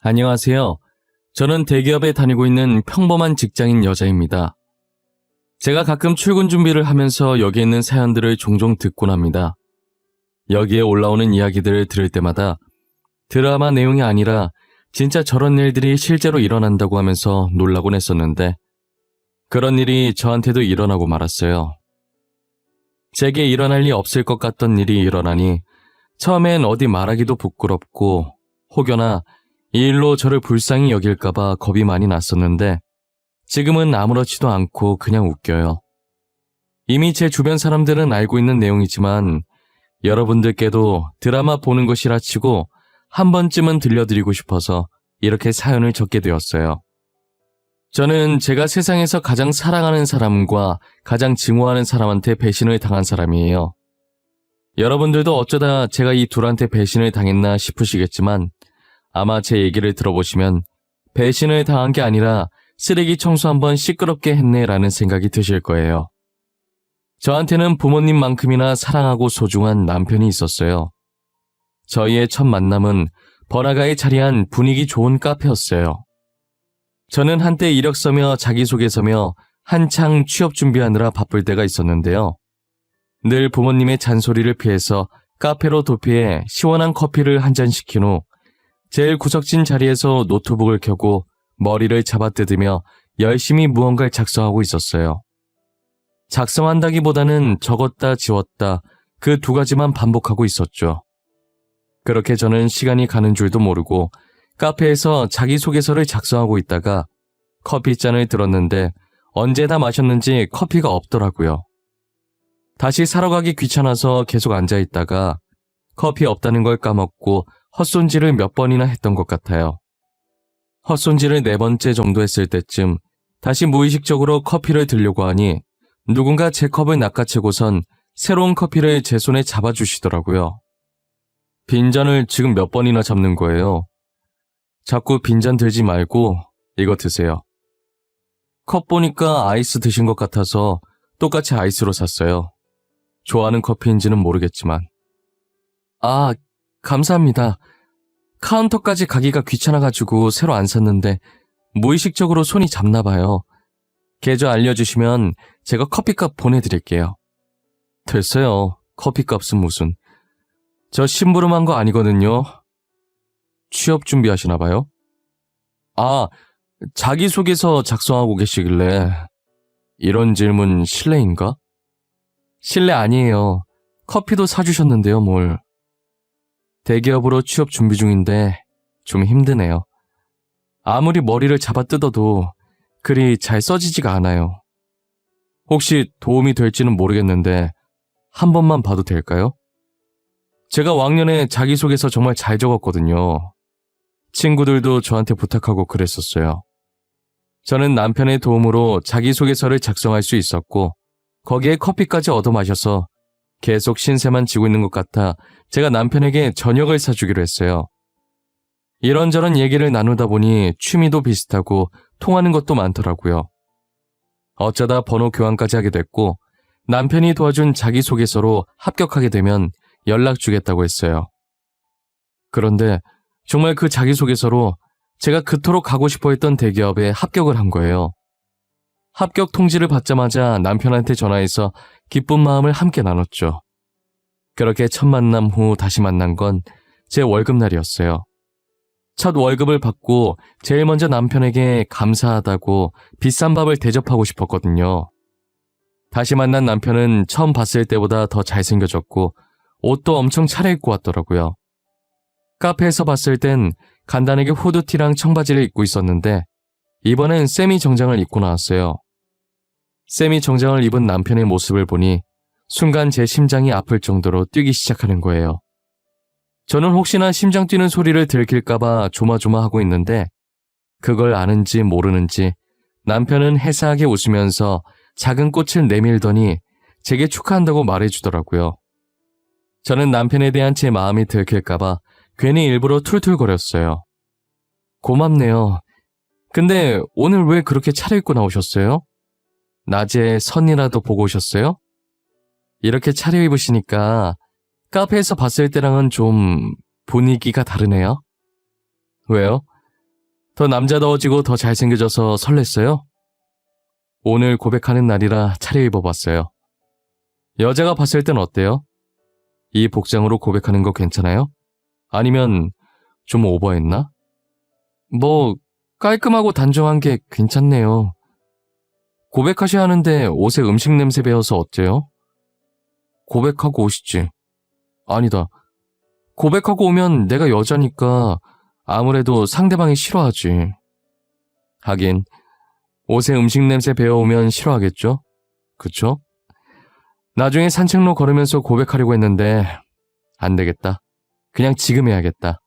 안녕하세요. 저는 대기업에 다니고 있는 평범한 직장인 여자입니다. 제가 가끔 출근 준비를 하면서 여기 있는 사연들을 종종 듣곤 합니다. 여기에 올라오는 이야기들을 들을 때마다 드라마 내용이 아니라 진짜 저런 일들이 실제로 일어난다고 하면서 놀라곤 했었는데 그런 일이 저한테도 일어나고 말았어요. 제게 일어날 리 없을 것 같던 일이 일어나니 처음엔 어디 말하기도 부끄럽고 혹여나 이 일로 저를 불쌍히 여길까봐 겁이 많이 났었는데 지금은 아무렇지도 않고 그냥 웃겨요. 이미 제 주변 사람들은 알고 있는 내용이지만 여러분들께도 드라마 보는 것이라 치고 한 번쯤은 들려드리고 싶어서 이렇게 사연을 적게 되었어요. 저는 제가 세상에서 가장 사랑하는 사람과 가장 증오하는 사람한테 배신을 당한 사람이에요. 여러분들도 어쩌다 제가 이 둘한테 배신을 당했나 싶으시겠지만 아마 제 얘기를 들어보시면 배신을 당한 게 아니라 쓰레기 청소 한번 시끄럽게 했네라는 생각이 드실 거예요. 저한테는 부모님만큼이나 사랑하고 소중한 남편이 있었어요. 저희의 첫 만남은 번화가에 자리한 분위기 좋은 카페였어요. 저는 한때 이력서며 자기소개서며 한창 취업 준비하느라 바쁠 때가 있었는데요. 늘 부모님의 잔소리를 피해서 카페로 도피해 시원한 커피를 한 잔 시킨 후 제일 구석진 자리에서 노트북을 켜고 머리를 잡아뜯으며 열심히 무언가를 작성하고 있었어요. 작성한다기보다는 적었다 지웠다 그 두 가지만 반복하고 있었죠. 그렇게 저는 시간이 가는 줄도 모르고 카페에서 자기소개서를 작성하고 있다가 커피잔을 들었는데 언제 다 마셨는지 커피가 없더라고요. 다시 사러 가기 귀찮아서 계속 앉아있다가 커피 없다는 걸 까먹고 헛손질을 몇 번이나 했던 것 같아요. 헛손질을 4번째 정도 했을 때쯤 다시 무의식적으로 커피를 들려고 하니 누군가 제 컵을 낚아채고선 새로운 커피를 제 손에 잡아주시더라고요. 빈잔을 지금 몇 번이나 잡는 거예요. 자꾸 빈잔 들지 말고 이거 드세요. 컵 보니까 아이스 드신 것 같아서 똑같이 아이스로 샀어요. 좋아하는 커피인지는 모르겠지만. 아, 감사합니다. 카운터까지 가기가 귀찮아가지고 새로 안 샀는데 무의식적으로 손이 잡나 봐요. 계좌 알려주시면 제가 커피값 보내드릴게요. 됐어요. 커피값은 무슨. 저 심부름한 거 아니거든요. 취업 준비하시나 봐요? 아, 자기소개서 작성하고 계시길래 이런 질문 실례인가? 실례 아니에요. 커피도 사주셨는데요, 뭘. 대기업으로 취업 준비 중인데 좀 힘드네요. 아무리 머리를 잡아 뜯어도 글이 잘 써지지가 않아요. 혹시 도움이 될지는 모르겠는데 한 번만 봐도 될까요? 제가 왕년에 자기소개서 정말 잘 적었거든요. 친구들도 저한테 부탁하고 그랬었어요. 저는 남편의 도움으로 자기소개서를 작성할 수 있었고 거기에 커피까지 얻어 마셔서 계속 신세만 지고 있는 것 같아 제가 남편에게 저녁을 사주기로 했어요. 이런저런 얘기를 나누다 보니 취미도 비슷하고 통하는 것도 많더라고요. 어쩌다 번호 교환까지 하게 됐고 남편이 도와준 자기소개서로 합격하게 되면 연락 주겠다고 했어요. 그런데 정말 그 자기소개서로 제가 그토록 가고 싶어 했던 대기업에 합격을 한 거예요. 합격 통지를 받자마자 남편한테 전화해서 기쁜 마음을 함께 나눴죠. 그렇게 첫 만남 후 다시 만난 건 제 월급날이었어요. 첫 월급을 받고 제일 먼저 남편에게 감사하다고 비싼 밥을 대접하고 싶었거든요. 다시 만난 남편은 처음 봤을 때보다 더 잘생겨졌고 옷도 엄청 차려입고 왔더라고요. 카페에서 봤을 땐 간단하게 후드티랑 청바지를 입고 있었는데 이번엔 세미 정장을 입고 나왔어요. 세미 정장을 입은 남편의 모습을 보니 순간 제 심장이 아플 정도로 뛰기 시작하는 거예요. 저는 혹시나 심장 뛰는 소리를 들킬까봐 조마조마하고 있는데 그걸 아는지 모르는지 남편은 해사하게 웃으면서 작은 꽃을 내밀더니 제게 축하한다고 말해주더라고요. 저는 남편에 대한 제 마음이 들킬까봐 괜히 일부러 툴툴거렸어요. 고맙네요. 근데 오늘 왜 그렇게 차려입고 나오셨어요? 낮에 선이라도 보고 오셨어요? 이렇게 차려입으시니까 카페에서 봤을 때랑은 좀 분위기가 다르네요. 왜요? 더 남자다워지고 더 잘생겨져서 설렜어요? 오늘 고백하는 날이라 차려입어봤어요. 여자가 봤을 땐 어때요? 이 복장으로 고백하는 거 괜찮아요? 아니면 좀 오버했나? 뭐 깔끔하고 단정한 게 괜찮네요. 고백하셔야 하는데 옷에 음식 냄새 배어서 어때요? 고백하고 오시지. 아니다. 고백하고 오면 내가 여자니까 아무래도 상대방이 싫어하지. 하긴 옷에 음식 냄새 배어오면 싫어하겠죠? 그쵸? 나중에 산책로 걸으면서 고백하려고 했는데 안 되겠다. 그냥 지금 해야겠다.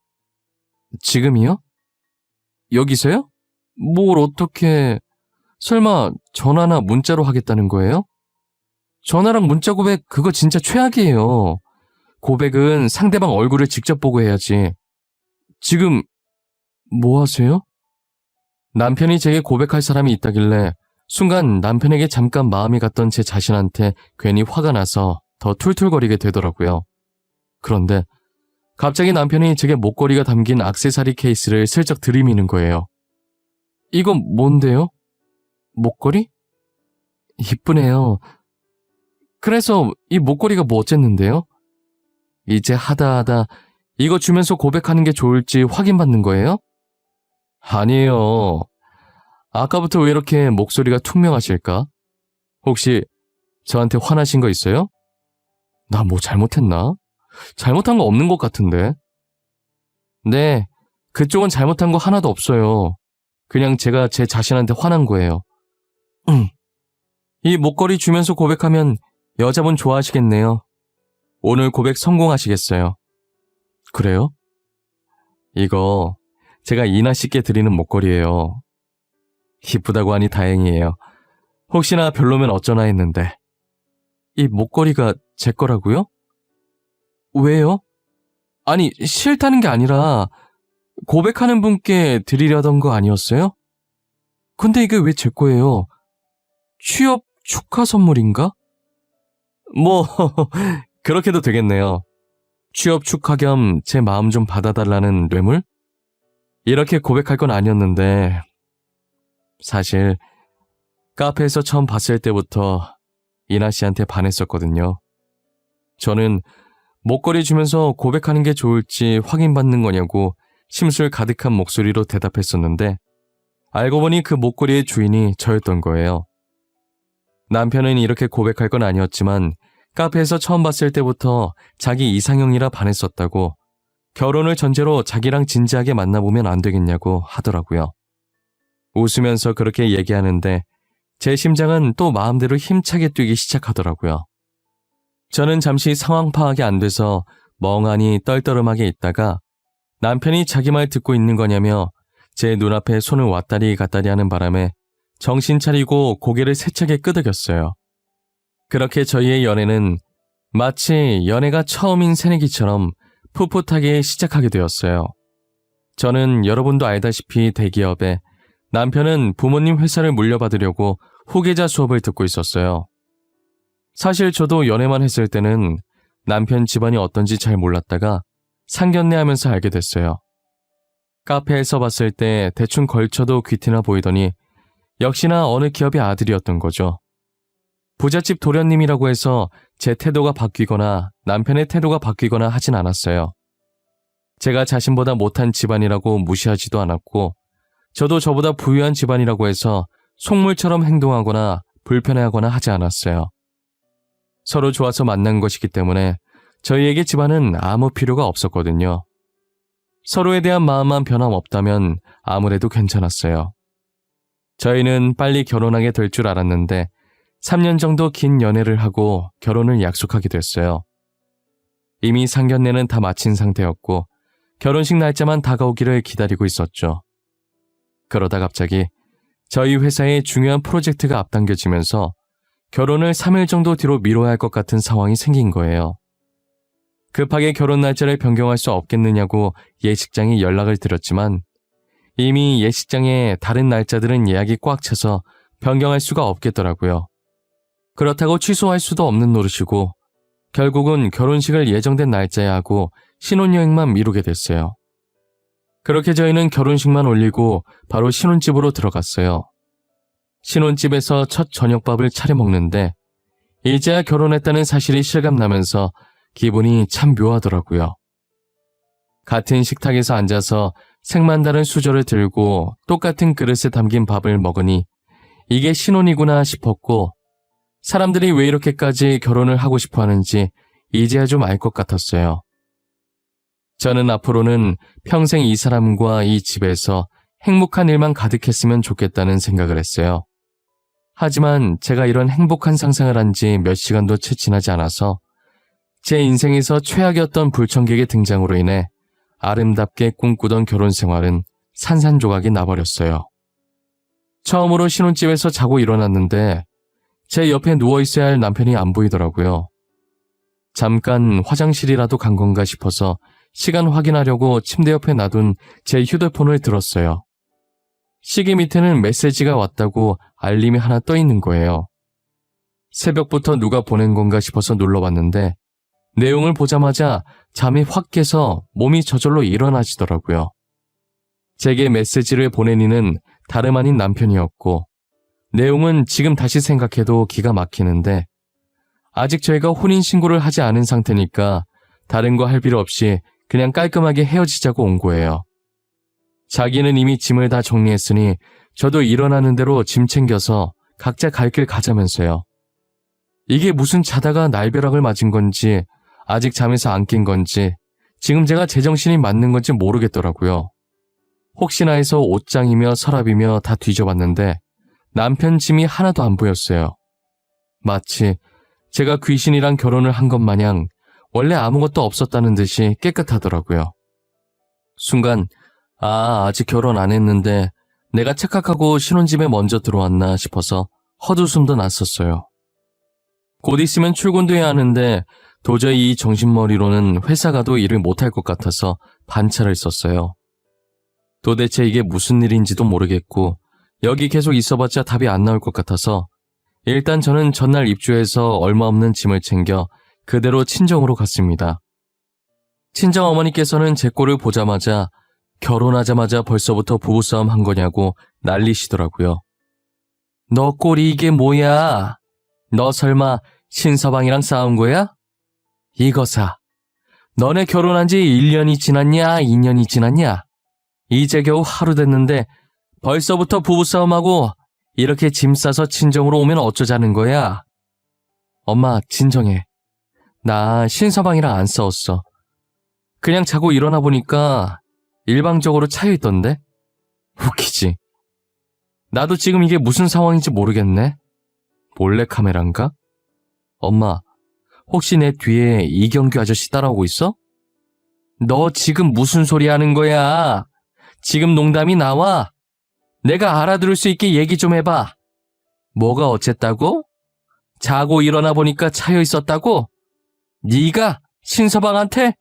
지금이요? 여기서요? 뭘 어떻게... 설마 전화나 문자로 하겠다는 거예요? 전화랑 문자 고백 그거 진짜 최악이에요. 고백은 상대방 얼굴을 직접 보고 해야지. 지금 뭐 하세요? 남편이 제게 고백할 사람이 있다길래 순간 남편에게 잠깐 마음이 갔던 제 자신한테 괜히 화가 나서 더 툴툴거리게 되더라고요. 그런데 갑자기 남편이 제게 목걸이가 담긴 액세서리 케이스를 슬쩍 들이미는 거예요. 이건 뭔데요? 목걸이? 이쁘네요. 그래서 이 목걸이가 뭐 어쨌는데요? 이제 하다 이거 주면서 고백하는 게 좋을지 확인받는 거예요? 아니에요. 아까부터 왜 이렇게 목소리가 퉁명하실까? 혹시 저한테 화나신 거 있어요? 나 뭐 잘못했나? 잘못한 거 없는 것 같은데. 네, 그쪽은 잘못한 거 하나도 없어요. 그냥 제가 제 자신한테 화난 거예요. 이 목걸이 주면서 고백하면 여자분 좋아하시겠네요. 오늘 고백 성공하시겠어요. 그래요? 이거 제가 이나 씨께 드리는 목걸이에요. 이쁘다고 하니 다행이에요. 혹시나 별로면 어쩌나 했는데. 이 목걸이가 제 거라고요? 왜요? 아니, 싫다는 게 아니라 고백하는 분께 드리려던 거 아니었어요? 근데 이게 왜 제 거예요? 취업 축하 선물인가? 뭐 그렇게도 되겠네요. 취업 축하 겸 제 마음 좀 받아달라는 뇌물? 이렇게 고백할 건 아니었는데 사실 카페에서 처음 봤을 때부터 이나 씨한테 반했었거든요. 저는 목걸이 주면서 고백하는 게 좋을지 확인받는 거냐고 심술 가득한 목소리로 대답했었는데 알고 보니 그 목걸이의 주인이 저였던 거예요. 남편은 이렇게 고백할 건 아니었지만 카페에서 처음 봤을 때부터 자기 이상형이라 반했었다고 결혼을 전제로 자기랑 진지하게 만나보면 안 되겠냐고 하더라고요. 웃으면서 그렇게 얘기하는데 제 심장은 또 마음대로 힘차게 뛰기 시작하더라고요. 저는 잠시 상황 파악이 안 돼서 멍하니 떨떠름하게 있다가 남편이 자기 말 듣고 있는 거냐며 제 눈앞에 손을 왔다리 갔다리 하는 바람에 정신 차리고 고개를 세차게 끄덕였어요. 그렇게 저희의 연애는 마치 연애가 처음인 새내기처럼 풋풋하게 시작하게 되었어요. 저는 여러분도 알다시피 대기업에, 남편은 부모님 회사를 물려받으려고 후계자 수업을 듣고 있었어요. 사실 저도 연애만 했을 때는 남편 집안이 어떤지 잘 몰랐다가 상견례 하면서 알게 됐어요. 카페에서 봤을 때 대충 걸쳐도 귀티나 보이더니 역시나 어느 기업의 아들이었던 거죠. 부잣집 도련님이라고 해서 제 태도가 바뀌거나 남편의 태도가 바뀌거나 하진 않았어요. 제가 자신보다 못한 집안이라고 무시하지도 않았고 저도 저보다 부유한 집안이라고 해서 속물처럼 행동하거나 불편해하거나 하지 않았어요. 서로 좋아서 만난 것이기 때문에 저희에게 집안은 아무 필요가 없었거든요. 서로에 대한 마음만 변함없다면 아무래도 괜찮았어요. 저희는 빨리 결혼하게 될 줄 알았는데 3년 정도 긴 연애를 하고 결혼을 약속하게 됐어요. 이미 상견례는 다 마친 상태였고 결혼식 날짜만 다가오기를 기다리고 있었죠. 그러다 갑자기 저희 회사의 중요한 프로젝트가 앞당겨지면서 결혼을 3일 정도 뒤로 미뤄야 할 것 같은 상황이 생긴 거예요. 급하게 결혼 날짜를 변경할 수 없겠느냐고 예식장에 연락을 드렸지만 이미 예식장에 다른 날짜들은 예약이 꽉 차서 변경할 수가 없겠더라고요. 그렇다고 취소할 수도 없는 노릇이고 결국은 결혼식을 예정된 날짜에 하고 신혼여행만 미루게 됐어요. 그렇게 저희는 결혼식만 올리고 바로 신혼집으로 들어갔어요. 신혼집에서 첫 저녁밥을 차려 먹는데 이제야 결혼했다는 사실이 실감나면서 기분이 참 묘하더라고요. 같은 식탁에서 앉아서 색만 다른 수저를 들고 똑같은 그릇에 담긴 밥을 먹으니 이게 신혼이구나 싶었고 사람들이 왜 이렇게까지 결혼을 하고 싶어 하는지 이제야 좀 알 것 같았어요. 저는 앞으로는 평생 이 사람과 이 집에서 행복한 일만 가득했으면 좋겠다는 생각을 했어요. 하지만 제가 이런 행복한 상상을 한 지 몇 시간도 채 지나지 않아서 제 인생에서 최악이었던 불청객의 등장으로 인해 아름답게 꿈꾸던 결혼 생활은 산산조각이 나버렸어요. 처음으로 신혼집에서 자고 일어났는데 제 옆에 누워있어야 할 남편이 안 보이더라고요. 잠깐 화장실이라도 간 건가 싶어서 시간 확인하려고 침대 옆에 놔둔 제 휴대폰을 들었어요. 시계 밑에는 메시지가 왔다고 알림이 하나 떠 있는 거예요. 새벽부터 누가 보낸 건가 싶어서 눌러봤는데 내용을 보자마자 잠이 확 깨서 몸이 저절로 일어나지더라고요. 제게 메시지를 보낸 이는 다름 아닌 남편이었고 내용은 지금 다시 생각해도 기가 막히는데 아직 저희가 혼인신고를 하지 않은 상태니까 다른 거 할 필요 없이 그냥 깔끔하게 헤어지자고 온 거예요. 자기는 이미 짐을 다 정리했으니 저도 일어나는 대로 짐 챙겨서 각자 갈 길 가자면서요. 이게 무슨 자다가 날벼락을 맞은 건지 아직 잠에서 안 깬 건지 지금 제가 제정신이 맞는 건지 모르겠더라고요. 혹시나 해서 옷장이며 서랍이며 다 뒤져봤는데 남편 짐이 하나도 안 보였어요. 마치 제가 귀신이랑 결혼을 한 것 마냥 원래 아무것도 없었다는 듯이 깨끗하더라고요. 순간 아직 결혼 안 했는데 내가 착각하고 신혼집에 먼저 들어왔나 싶어서 헛웃음도 났었어요. 곧 있으면 출근도 해야 하는데 도저히 이 정신머리로는 회사 가도 일을 못할 것 같아서 반차를 썼어요. 도대체 이게 무슨 일인지도 모르겠고 여기 계속 있어봤자 답이 안 나올 것 같아서 일단 저는 전날 입주해서 얼마 없는 짐을 챙겨 그대로 친정으로 갔습니다. 친정 어머니께서는 제 꼴을 보자마자 결혼하자마자 벌써부터 부부싸움 한 거냐고 난리시더라고요. 너 꼴이 이게 뭐야? 너 설마 신서방이랑 싸운 거야? 이거사, 너네 결혼한 지 1년이 지났냐 2년이 지났냐? 이제 겨우 하루 됐는데 벌써부터 부부싸움하고 이렇게 짐 싸서 친정으로 오면 어쩌자는 거야? 엄마 진정해. 나 신서방이랑 안 싸웠어. 그냥 자고 일어나 보니까 일방적으로 차여있던데? 웃기지. 나도 지금 이게 무슨 상황인지 모르겠네. 몰래카메라인가? 엄마, 혹시 내 뒤에 이경규 아저씨 따라오고 있어? 너 지금 무슨 소리 하는 거야? 지금 농담이 나와? 내가 알아들을 수 있게 얘기 좀 해봐. 뭐가 어쨌다고? 자고 일어나 보니까 차여 있었다고? 네가 신서방한테?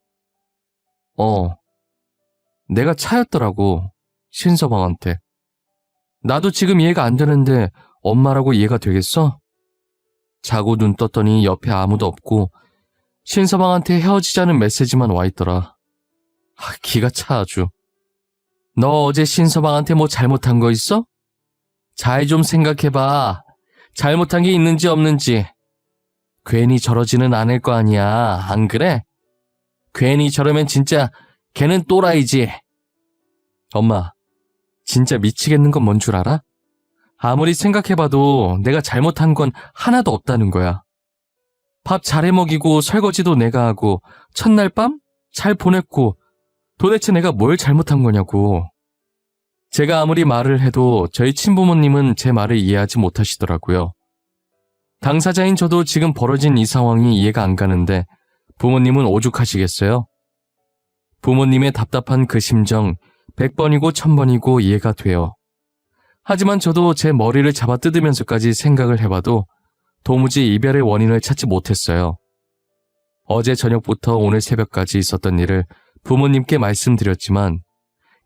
내가 차였더라고. 신서방한테. 나도 지금 이해가 안 되는데 엄마라고 이해가 되겠어? 자고 눈 떴더니 옆에 아무도 없고 신서방한테 헤어지자는 메시지만 와 있더라. 기가 차 아주. 너 어제 신서방한테 뭐 잘못한 거 있어? 잘 좀 생각해봐. 잘못한 게 있는지 없는지. 괜히 저러지는 않을 거 아니야. 안 그래? 괜히 저러면 진짜 걔는 또라이지. 엄마, 진짜 미치겠는 건 뭔 줄 알아? 아무리 생각해봐도 내가 잘못한 건 하나도 없다는 거야. 밥 잘해 먹이고 설거지도 내가 하고 첫날 밤 잘 보냈고 도대체 내가 뭘 잘못한 거냐고. 제가 아무리 말을 해도 저희 친부모님은 제 말을 이해하지 못하시더라고요. 당사자인 저도 지금 벌어진 이 상황이 이해가 안 가는데 부모님은 오죽하시겠어요? 부모님의 답답한 그 심정 100번이고 1000번이고 이해가 돼요. 하지만 저도 제 머리를 잡아 뜯으면서까지 생각을 해봐도 도무지 이별의 원인을 찾지 못했어요. 어제 저녁부터 오늘 새벽까지 있었던 일을 부모님께 말씀드렸지만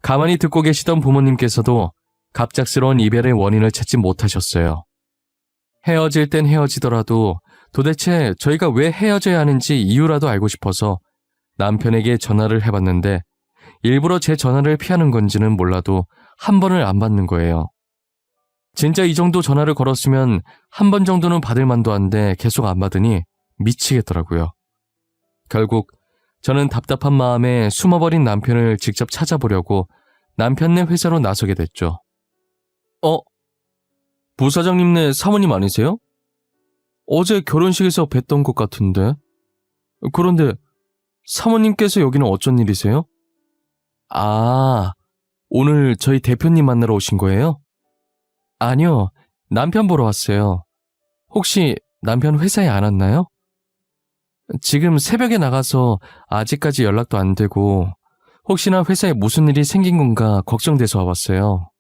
가만히 듣고 계시던 부모님께서도 갑작스러운 이별의 원인을 찾지 못하셨어요. 헤어질 땐 헤어지더라도 도대체 저희가 왜 헤어져야 하는지 이유라도 알고 싶어서 남편에게 전화를 해봤는데 일부러 제 전화를 피하는 건지는 몰라도 한 번을 안 받는 거예요. 진짜 이 정도 전화를 걸었으면 한 번 정도는 받을 만도 한데 계속 안 받으니 미치겠더라고요. 결국 저는 답답한 마음에 숨어버린 남편을 직접 찾아보려고 남편네 회사로 나서게 됐죠. 부사장님네 사모님 아니세요? 어제 결혼식에서 뵀던 것 같은데. 그런데 사모님께서 여기는 어쩐 일이세요? 아, 오늘 저희 대표님 만나러 오신 거예요? 아니요, 남편 보러 왔어요. 혹시 남편 회사에 안 왔나요? 지금 새벽에 나가서 아직까지 연락도 안 되고 혹시나 회사에 무슨 일이 생긴 건가 걱정돼서 와봤어요.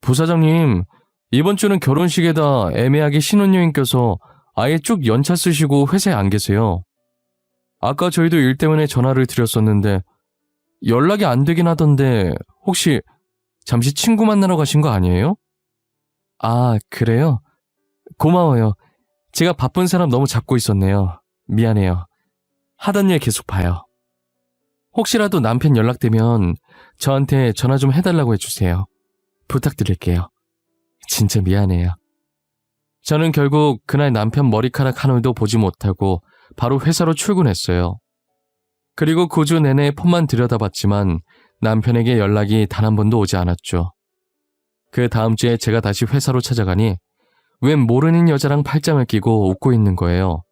부사장님, 이번 주는 결혼식에다 애매하게 신혼여행 껴서 아예 쭉 연차 쓰시고 회사에 안 계세요. 아까 저희도 일 때문에 전화를 드렸었는데 연락이 안 되긴 하던데 혹시 잠시 친구 만나러 가신 거 아니에요? 아, 그래요? 고마워요. 제가 바쁜 사람 너무 잡고 있었네요. 미안해요. 하던 일 계속 봐요. 혹시라도 남편 연락되면 저한테 전화 좀 해달라고 해주세요. 부탁드릴게요. 진짜 미안해요. 저는 결국 그날 남편 머리카락 한 올도 보지 못하고 바로 회사로 출근했어요. 그리고 9주 내내 폰만 들여다봤지만 남편에게 연락이 단 한 번도 오지 않았죠. 그 다음 주에 제가 다시 회사로 찾아가니 웬 모르는 여자랑 팔짱을 끼고 웃고 있는 거예요.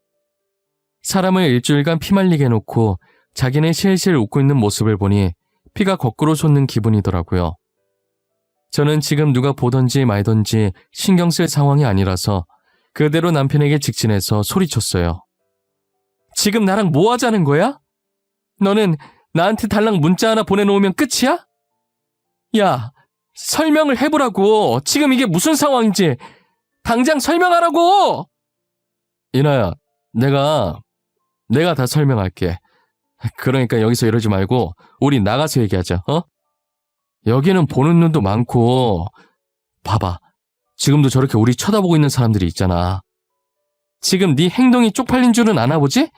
사람을 일주일간 피말리게 해놓고 자기네 실실 웃고 있는 모습을 보니 피가 거꾸로 솟는 기분이더라고요. 저는 지금 누가 보던지 말던지 신경 쓸 상황이 아니라서 그대로 남편에게 직진해서 소리쳤어요. 지금 나랑 뭐 하자는 거야? 너는 나한테 달랑 문자 하나 보내놓으면 끝이야? 야, 설명을 해보라고. 지금 이게 무슨 상황인지 당장 설명하라고. 이나야, 내가 다 설명할게. 그러니까 여기서 이러지 말고 우리 나가서 얘기하자. 여기는 보는 눈도 많고 봐봐. 지금도 저렇게 우리 쳐다보고 있는 사람들이 있잖아. 지금 네 행동이 쪽팔린 줄은 아나 보지?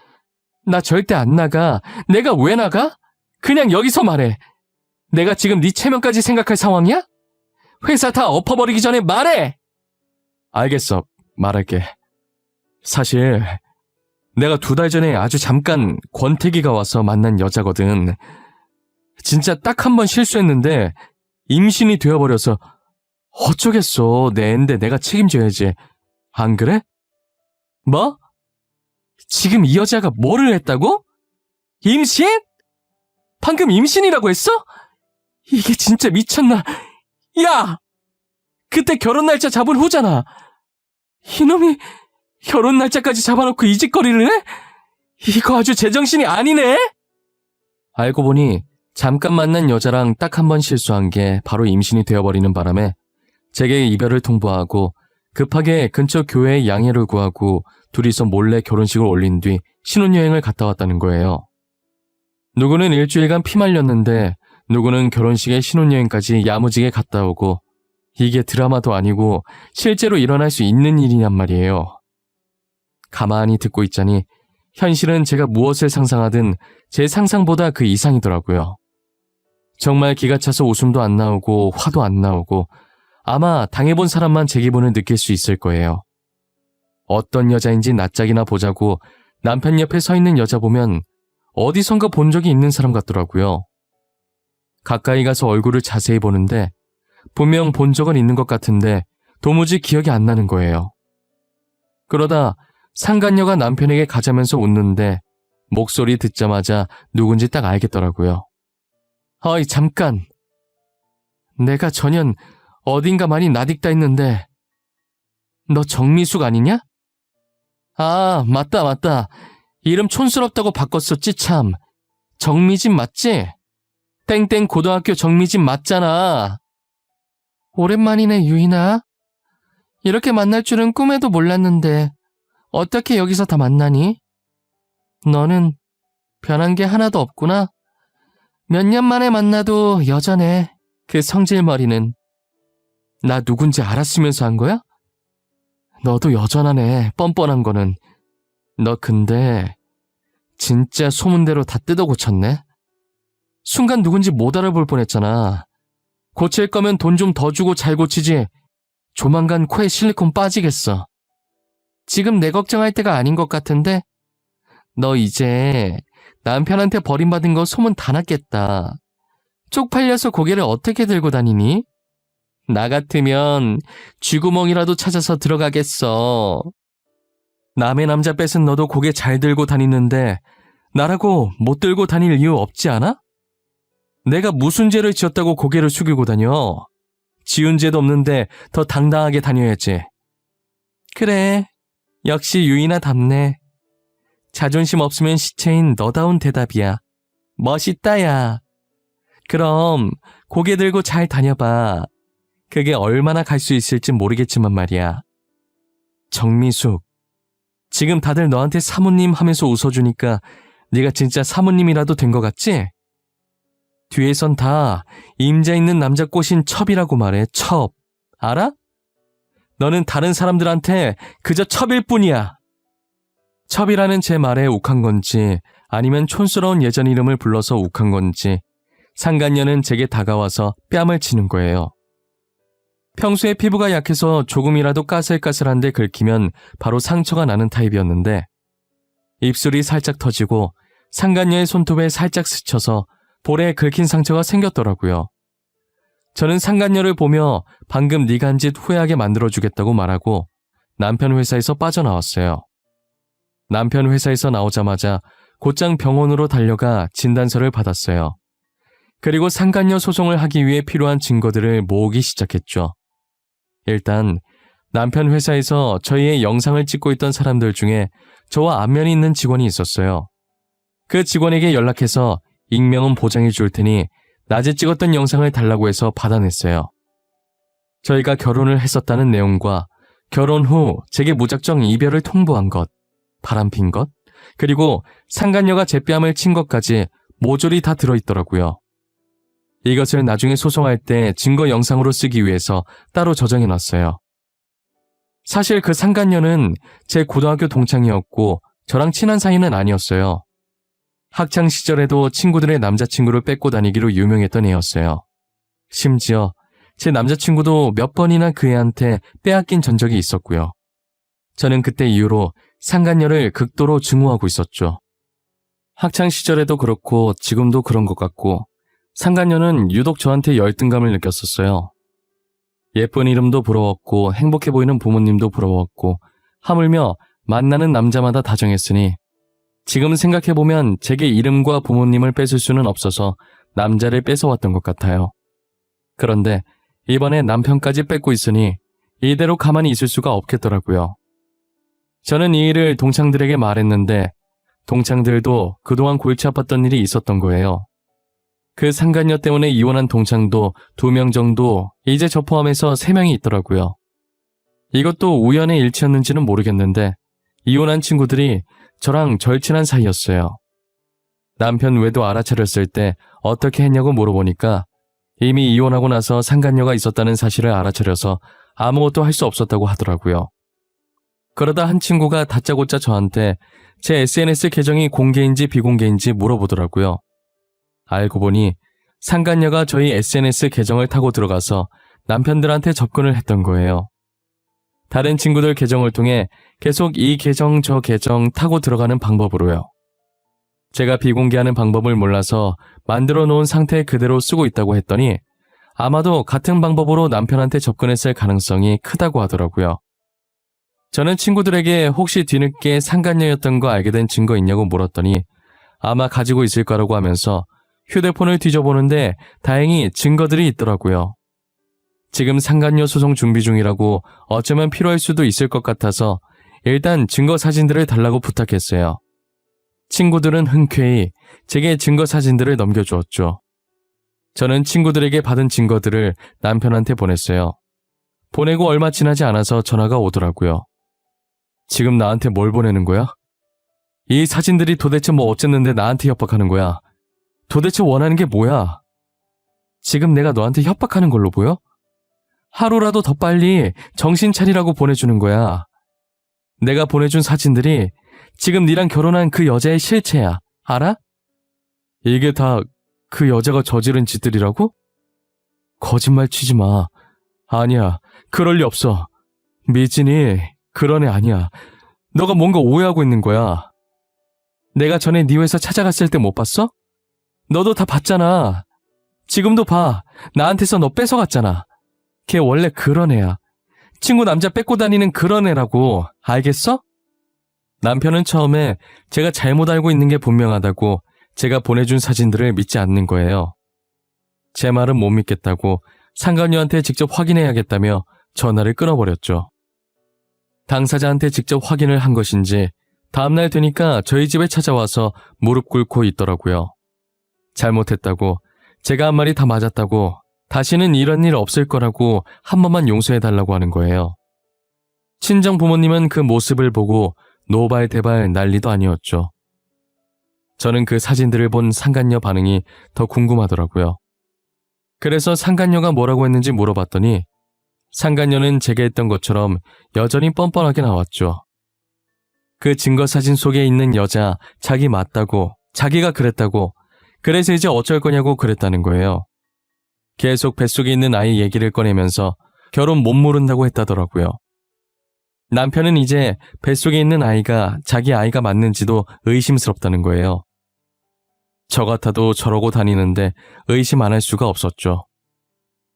나 절대 안 나가. 내가 왜 나가? 그냥 여기서 말해. 내가 지금 네 체면까지 생각할 상황이야? 회사 다 엎어버리기 전에 말해! 알겠어. 말할게. 사실 내가 2달 전에 아주 잠깐 권태기가 와서 만난 여자거든. 진짜 딱 한 번 실수했는데 임신이 되어버려서 어쩌겠어. 내 애인데 내가 책임져야지. 안 그래? 뭐? 지금 이 여자가 뭐를 했다고? 임신? 방금 임신이라고 했어? 이게 진짜 미쳤나? 야! 그때 결혼 날짜 잡은 후잖아. 이놈이 결혼 날짜까지 잡아놓고 이 짓거리를 해? 이거 아주 제정신이 아니네? 알고 보니 잠깐 만난 여자랑 딱 한 번 실수한 게 바로 임신이 되어버리는 바람에 제게 이별을 통보하고 급하게 근처 교회에 양해를 구하고 둘이서 몰래 결혼식을 올린 뒤 신혼여행을 갔다 왔다는 거예요. 누구는 일주일간 피 말렸는데 누구는 결혼식에 신혼여행까지 야무지게 갔다 오고 이게 드라마도 아니고 실제로 일어날 수 있는 일이냔 말이에요. 가만히 듣고 있자니 현실은 제가 무엇을 상상하든 제 상상보다 그 이상이더라고요. 정말 기가 차서 웃음도 안 나오고 화도 안 나오고 아마 당해본 사람만 제 기분을 느낄 수 있을 거예요. 어떤 여자인지 낯짝이나 보자고 남편 옆에 서 있는 여자 보면 어디선가 본 적이 있는 사람 같더라고요. 가까이 가서 얼굴을 자세히 보는데 분명 본 적은 있는 것 같은데 도무지 기억이 안 나는 거예요. 그러다 상간녀가 남편에게 가자면서 웃는데 목소리 듣자마자 누군지 딱 알겠더라고요. 어이, 잠깐. 내가 전현 어딘가 많이 낯익다 했는데 너 정미숙 아니냐? 아, 맞다. 이름 촌스럽다고 바꿨었지 참. 정미진 맞지? 땡땡 고등학교 정미진 맞잖아. 오랜만이네, 유인아. 이렇게 만날 줄은 꿈에도 몰랐는데 어떻게 여기서 다 만나니? 너는 변한 게 하나도 없구나. 몇 년 만에 만나도 여전해. 그 성질머리는. 나 누군지 알았으면서 한 거야? 너도 여전하네, 뻔뻔한 거는. 너 근데 진짜 소문대로 다 뜯어 고쳤네? 순간 누군지 못 알아볼 뻔했잖아. 고칠 거면 돈 좀 더 주고 잘 고치지. 조만간 코에 실리콘 빠지겠어. 지금 내 걱정할 때가 아닌 것 같은데? 너 이제 남편한테 버림받은 거 소문 다 났겠다. 쪽팔려서 고개를 어떻게 들고 다니니? 나 같으면 쥐구멍이라도 찾아서 들어가겠어. 남의 남자 뺏은 너도 고개 잘 들고 다니는데 나라고 못 들고 다닐 이유 없지 않아? 내가 무슨 죄를 지었다고 고개를 숙이고 다녀? 지은 죄도 없는데 더 당당하게 다녀야지. 그래, 역시 유이나답네. 자존심 없으면 시체인 너다운 대답이야. 멋있다, 야. 그럼 고개 들고 잘 다녀봐. 그게 얼마나 갈 수 있을진 모르겠지만 말이야. 정미숙, 지금 다들 너한테 사모님 하면서 웃어주니까 네가 진짜 사모님이라도 된 것 같지? 뒤에선 다 임자 있는 남자 꼬신 첩이라고 말해, 첩. 알아? 너는 다른 사람들한테 그저 첩일 뿐이야. 첩이라는 제 말에 욱한 건지 아니면 촌스러운 예전 이름을 불러서 욱한 건지 상간녀는 제게 다가와서 뺨을 치는 거예요. 평소에 피부가 약해서 조금이라도 까슬까슬한데 긁히면 바로 상처가 나는 타입이었는데 입술이 살짝 터지고 상간녀의 손톱에 살짝 스쳐서 볼에 긁힌 상처가 생겼더라고요. 저는 상간녀를 보며 방금 네가 한 짓 후회하게 만들어주겠다고 말하고 남편 회사에서 빠져나왔어요. 남편 회사에서 나오자마자 곧장 병원으로 달려가 진단서를 받았어요. 그리고 상간녀 소송을 하기 위해 필요한 증거들을 모으기 시작했죠. 일단 남편 회사에서 저희의 영상을 찍고 있던 사람들 중에 저와 안면이 있는 직원이 있었어요. 그 직원에게 연락해서 익명은 보장해 줄 테니 낮에 찍었던 영상을 달라고 해서 받아냈어요. 저희가 결혼을 했었다는 내용과 결혼 후 제게 무작정 이별을 통보한 것, 바람핀 것, 그리고 상간녀가 제 뺨을 친 것까지 모조리 다 들어있더라고요. 이것을 나중에 소송할 때 증거 영상으로 쓰기 위해서 따로 저장해놨어요. 사실 그 상간녀는 제 고등학교 동창이었고 저랑 친한 사이는 아니었어요. 학창 시절에도 친구들의 남자친구를 뺏고 다니기로 유명했던 애였어요. 심지어 제 남자친구도 몇 번이나 그 애한테 빼앗긴 전적이 있었고요. 저는 그때 이후로 상간녀를 극도로 증오하고 있었죠. 학창 시절에도 그렇고 지금도 그런 것 같고 상간녀는 유독 저한테 열등감을 느꼈었어요. 예쁜 이름도 부러웠고 행복해 보이는 부모님도 부러웠고 하물며 만나는 남자마다 다정했으니 지금 생각해보면 제게 이름과 부모님을 뺏을 수는 없어서 남자를 뺏어왔던 것 같아요. 그런데 이번에 남편까지 뺏고 있으니 이대로 가만히 있을 수가 없겠더라고요. 저는 이 일을 동창들에게 말했는데 동창들도 그동안 골치 아팠던 일이 있었던 거예요. 그 상간녀 때문에 이혼한 동창도 2명 정도, 이제 저 포함해서 3명이 있더라고요. 이것도 우연의 일치였는지는 모르겠는데 이혼한 친구들이 저랑 절친한 사이였어요. 남편 외도 알아차렸을 때 어떻게 했냐고 물어보니까 이미 이혼하고 나서 상간녀가 있었다는 사실을 알아차려서 아무것도 할 수 없었다고 하더라고요. 그러다 한 친구가 다짜고짜 저한테 제 SNS 계정이 공개인지 비공개인지 물어보더라고요. 알고 보니 상간녀가 저희 SNS 계정을 타고 들어가서 남편들한테 접근을 했던 거예요. 다른 친구들 계정을 통해 계속 이 계정 저 계정 타고 들어가는 방법으로요. 제가 비공개하는 방법을 몰라서 만들어 놓은 상태 그대로 쓰고 있다고 했더니 아마도 같은 방법으로 남편한테 접근했을 가능성이 크다고 하더라고요. 저는 친구들에게 혹시 뒤늦게 상간녀였던 거 알게 된 증거 있냐고 물었더니 아마 가지고 있을 거라고 하면서 휴대폰을 뒤져보는데 다행히 증거들이 있더라고요. 지금 상간녀 소송 준비 중이라고 어쩌면 필요할 수도 있을 것 같아서 일단 증거 사진들을 달라고 부탁했어요. 친구들은 흔쾌히 제게 증거 사진들을 넘겨주었죠. 저는 친구들에게 받은 증거들을 남편한테 보냈어요. 보내고 얼마 지나지 않아서 전화가 오더라고요. 지금 나한테 뭘 보내는 거야? 이 사진들이 도대체 뭐 어쨌는데 나한테 협박하는 거야? 도대체 원하는 게 뭐야? 지금 내가 너한테 협박하는 걸로 보여? 하루라도 더 빨리 정신 차리라고 보내주는 거야. 내가 보내준 사진들이 지금 니랑 결혼한 그 여자의 실체야. 알아? 이게 다 그 여자가 저지른 짓들이라고? 거짓말 치지 마. 아니야, 그럴 리 없어. 미진이 그런 애 아니야. 너가 뭔가 오해하고 있는 거야. 내가 전에 네 회사 찾아갔을 때 못 봤어? 너도 다 봤잖아. 지금도 봐. 나한테서 너 뺏어갔잖아. 걔 원래 그런 애야. 친구 남자 뺏고 다니는 그런 애라고. 알겠어? 남편은 처음에 제가 잘못 알고 있는 게 분명하다고 제가 보내준 사진들을 믿지 않는 거예요. 제 말은 못 믿겠다고 상간녀한테 직접 확인해야겠다며 전화를 끊어버렸죠. 당사자한테 직접 확인을 한 것인지 다음날 되니까 저희 집에 찾아와서 무릎 꿇고 있더라고요. 잘못했다고, 제가 한 말이 다 맞았다고, 다시는 이런 일 없을 거라고 한 번만 용서해달라고 하는 거예요. 친정 부모님은 그 모습을 보고 노발대발 난리도 아니었죠. 저는 그 사진들을 본 상간녀 반응이 더 궁금하더라고요. 그래서 상간녀가 뭐라고 했는지 물어봤더니 상간녀는 제가 했던 것처럼 여전히 뻔뻔하게 나왔죠. 그 증거 사진 속에 있는 여자 자기 맞다고, 자기가 그랬다고, 그래서 이제 어쩔 거냐고 그랬다는 거예요. 계속 뱃속에 있는 아이 얘기를 꺼내면서 결혼 못 모른다고 했다더라고요. 남편은 이제 뱃속에 있는 아이가 자기 아이가 맞는지도 의심스럽다는 거예요. 저 같아도 저러고 다니는데 의심 안 할 수가 없었죠.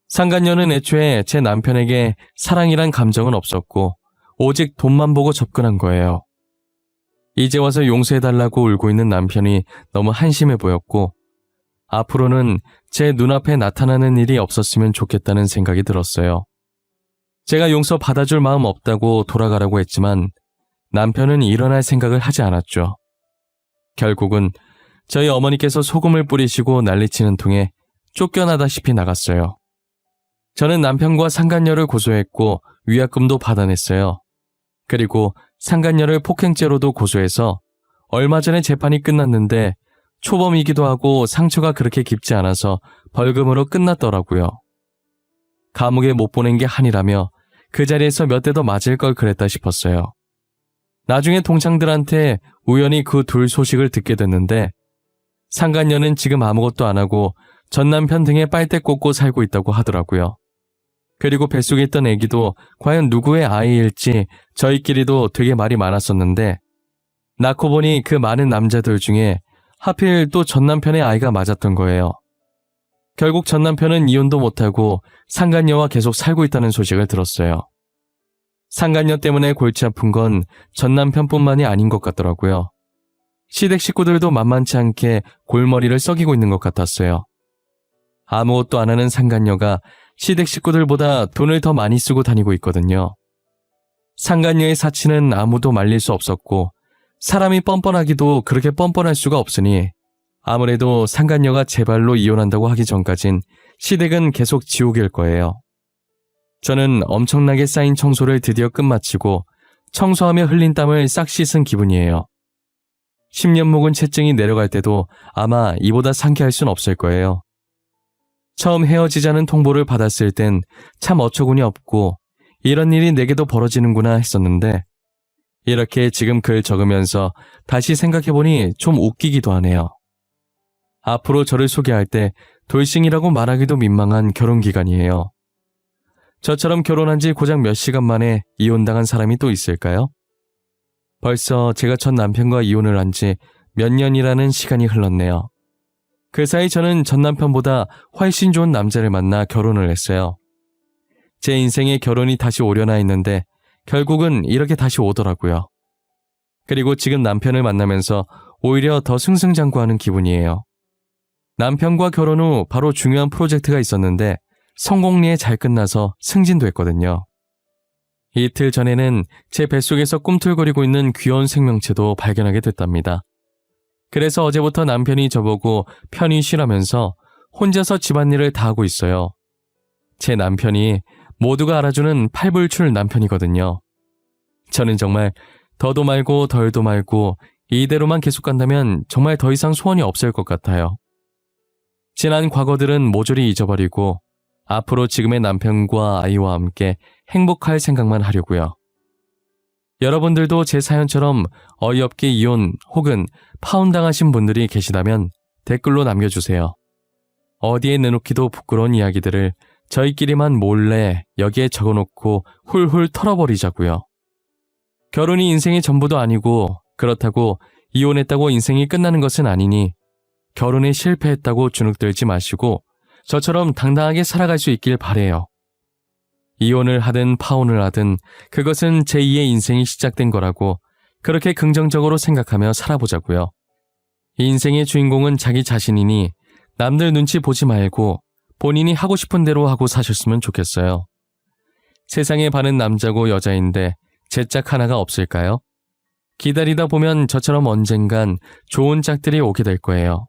상간녀는 애초에 제 남편에게 사랑이란 감정은 없었고 오직 돈만 보고 접근한 거예요. 이제 와서 용서해달라고 울고 있는 남편이 너무 한심해 보였고 앞으로는 제 눈앞에 나타나는 일이 없었으면 좋겠다는 생각이 들었어요. 제가 용서 받아줄 마음 없다고 돌아가라고 했지만 남편은 일어날 생각을 하지 않았죠. 결국은 저희 어머니께서 소금을 뿌리시고 난리치는 통에 쫓겨나다시피 나갔어요. 저는 남편과 상간녀를 고소했고 위약금도 받아냈어요. 그리고 상간녀를 폭행죄로도 고소해서 얼마 전에 재판이 끝났는데 초범이기도 하고 상처가 그렇게 깊지 않아서 벌금으로 끝났더라고요. 감옥에 못 보낸 게 한이라며 그 자리에서 몇 대 더 맞을 걸 그랬다 싶었어요. 나중에 동창들한테 우연히 그 둘 소식을 듣게 됐는데 상간녀는 지금 아무것도 안 하고 전 남편 등에 빨대 꽂고 살고 있다고 하더라고요. 그리고 뱃속에 있던 아기도 과연 누구의 아이일지 저희끼리도 되게 말이 많았었는데 낳고 보니 그 많은 남자들 중에 하필 또 전 남편의 아이가 맞았던 거예요. 결국 전 남편은 이혼도 못하고 상간녀와 계속 살고 있다는 소식을 들었어요. 상간녀 때문에 골치 아픈 건 전 남편뿐만이 아닌 것 같더라고요. 시댁 식구들도 만만치 않게 골머리를 썩이고 있는 것 같았어요. 아무것도 안 하는 상간녀가 시댁 식구들보다 돈을 더 많이 쓰고 다니고 있거든요. 상간녀의 사치는 아무도 말릴 수 없었고 사람이 뻔뻔하기도 그렇게 뻔뻔할 수가 없으니 아무래도 상간녀가 제 발로 이혼한다고 하기 전까진 시댁은 계속 지옥일 거예요. 저는 엄청나게 쌓인 청소를 드디어 끝마치고 청소하며 흘린 땀을 싹 씻은 기분이에요. 10년 묵은 채증이 내려갈 때도 아마 이보다 상쾌할 순 없을 거예요. 처음 헤어지자는 통보를 받았을 땐 참 어처구니 없고 이런 일이 내게도 벌어지는구나 했었는데 이렇게 지금 글 적으면서 다시 생각해보니 좀 웃기기도 하네요. 앞으로 저를 소개할 때 돌싱이라고 말하기도 민망한 결혼기간이에요. 저처럼 결혼한 지 고작 몇 시간 만에 이혼당한 사람이 또 있을까요? 벌써 제가 전 남편과 이혼을 한 지 몇 년이라는 시간이 흘렀네요. 그 사이 저는 전 남편보다 훨씬 좋은 남자를 만나 결혼을 했어요. 제 인생에 결혼이 다시 오려나 했는데 결국은 이렇게 다시 오더라고요. 그리고 지금 남편을 만나면서 오히려 더 승승장구하는 기분이에요. 남편과 결혼 후 바로 중요한 프로젝트가 있었는데 성공리에 잘 끝나서 승진도 했거든요. 이틀 전에는 제 뱃속에서 꿈틀거리고 있는 귀여운 생명체도 발견하게 됐답니다. 그래서 어제부터 남편이 저보고 편히 쉬라면서 혼자서 집안일을 다 하고 있어요. 제 남편이 모두가 알아주는 팔불출 남편이거든요. 저는 정말 더도 말고 덜도 말고 이대로만 계속 간다면 정말 더 이상 소원이 없을 것 같아요. 지난 과거들은 모조리 잊어버리고 앞으로 지금의 남편과 아이와 함께 행복할 생각만 하려고요. 여러분들도 제 사연처럼 어이없게 이혼 혹은 파혼당하신 분들이 계시다면 댓글로 남겨주세요. 어디에 내놓기도 부끄러운 이야기들을 저희끼리만 몰래 여기에 적어놓고 훌훌 털어버리자고요. 결혼이 인생의 전부도 아니고 그렇다고 이혼했다고 인생이 끝나는 것은 아니니 결혼에 실패했다고 주눅들지 마시고 저처럼 당당하게 살아갈 수 있길 바래요. 이혼을 하든 파혼을 하든 그것은 제2의 인생이 시작된 거라고 그렇게 긍정적으로 생각하며 살아보자고요. 인생의 주인공은 자기 자신이니 남들 눈치 보지 말고 본인이 하고 싶은 대로 하고 사셨으면 좋겠어요. 세상에 반은 남자고 여자인데 제 짝 하나가 없을까요? 기다리다 보면 저처럼 언젠간 좋은 짝들이 오게 될 거예요.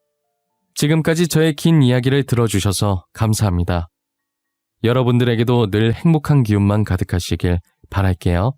지금까지 저의 긴 이야기를 들어주셔서 감사합니다. 여러분들에게도 늘 행복한 기운만 가득하시길 바랄게요.